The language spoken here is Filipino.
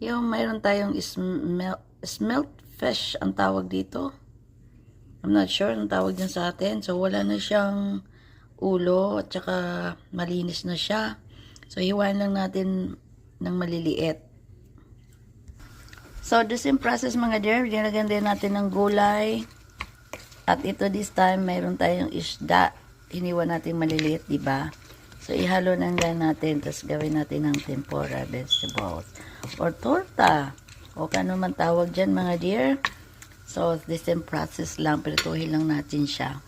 Yung mayroon tayong smelt fish ang tawag dito. I'm not sure ang tawag dyan sa atin. So, wala na siyang ulo at saka malinis na siya. So, hiwain lang natin ng maliliit. So, the same process mga dear. Dinagyan din natin ng gulay. At ito this time, mayroon tayong isda. Hiniwa natin maliliit, diba? So, ihalo na lang natin. Tapos gawin natin ng tempura vegetables. Or torta. O kano man tawag dyan mga dear. So, the same process lang. Prituhin lang natin siya.